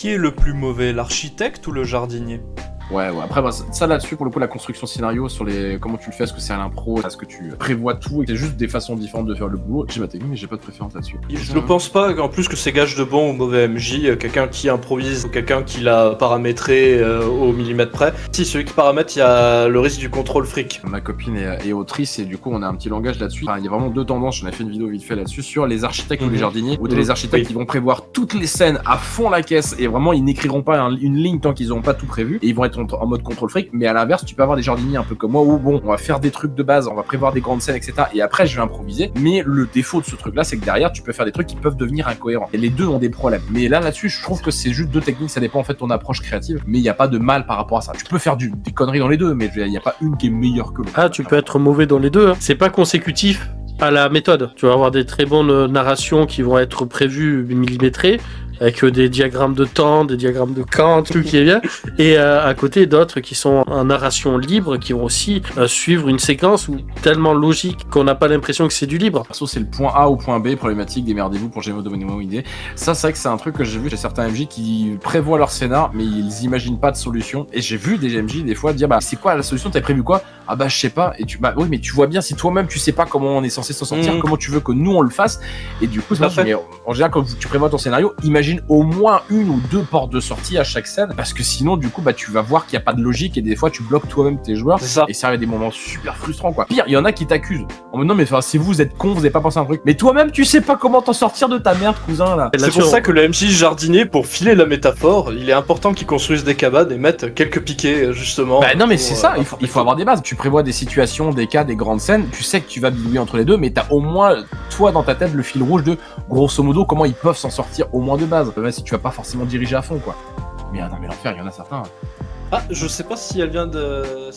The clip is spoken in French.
Qui est le plus mauvais, l'architecte ou le jardinier? Ouais. Après, bah, ça là-dessus, pour le coup, la construction scénario, sur les comment tu le fais, est-ce que c'est à l'impro, est-ce que tu prévois tout, et c'est juste des façons différentes de faire le boulot. J'ai ma technique, mais j'ai pas de préférence là-dessus. Je ne pense pas en plus que c'est gage de bon ou mauvais MJ, quelqu'un qui improvise ou quelqu'un qui l'a paramétré au millimètre près. Si, celui qui paramètre, il y a le risque du contrôle fric. Ma copine est autrice et du coup on a un petit langage là-dessus. Enfin, il y a vraiment deux tendances, j'en ai fait une vidéo vite fait là-dessus, sur les architectes ou les jardiniers, ou les architectes qui vont prévoir toutes les scènes à fond la caisse et vraiment ils n'écriront pas une ligne tant qu'ils n'auront pas tout prévu et ils vont être en mode contrôle fric. Mais à l'inverse, tu peux avoir des jardiniers un peu comme moi où bon, on va faire des trucs de base, on va prévoir des grandes scènes, etc. Et après je vais improviser. Mais le défaut de ce truc là, c'est que derrière tu peux faire des trucs qui peuvent devenir incohérents. Et les deux ont des problèmes. Mais là-dessus, je trouve que c'est juste deux techniques, ça dépend en fait de ton approche créative. Mais il n'y a pas de mal par rapport à ça. Tu peux faire des conneries dans les deux, mais il n'y a pas une qui est meilleure que l'autre. Ah, tu peux être mauvais dans les deux. Hein. C'est pas consécutif à la méthode. Tu vas avoir des très bonnes narrations qui vont être prévues millimétrées, avec des diagrammes de temps, des diagrammes de Kant, tout qui est bien. Et à côté, d'autres qui sont en narration libre, qui vont aussi suivre une séquence tellement logique qu'on n'a pas l'impression que c'est du libre. Perso, c'est le point A au point B, problématique, démerdez-vous pour Gémeaux, donnez-moi une idée. Ça, c'est vrai que c'est un truc que j'ai vu chez certains MJ qui prévoient leur scénar, mais ils imaginent pas de solution. Et j'ai vu des MJ, des fois, dire, bah, c'est quoi la solution? T'as prévu quoi? Ah bah, je sais pas. Et bah, oui, mais tu vois bien, si toi-même, tu sais pas comment on est censé s'en sortir, comment tu veux que nous, on le fasse. Et du coup, c'est vrai, mais en général, quand tu prévois ton scénario, imagine au moins une ou deux portes de sortie à chaque scène, parce que sinon, du coup, bah, tu vas voir qu'il y a pas de logique et des fois, tu bloques toi-même tes joueurs. Et ça arrive à des moments super frustrants, quoi. Pire, il y en a qui t'accusent. En mode, non, mais si vous êtes con, vous avez pas pensé à un truc. Mais toi-même, tu sais pas comment t'en sortir de ta merde, cousin, là. C'est pour ça que le MJ jardinier, pour filer la métaphore, il est important qu'il construise des cabanes et mette quelques piquets, justement. Bah non, mais c'est ça, il faut avoir des bases. Tu prévois des situations, des cas, des grandes scènes, tu sais que tu vas bidouiller entre les deux, mais t'as au moins, toi, dans ta tête, le fil rouge de, grosso modo, comment ils peuvent s'en sortir au moins de base. Même si tu vas pas forcément diriger à fond, quoi. Mais non, mais l'enfer, il y en a certains. Ah, je sais pas si elle vient de...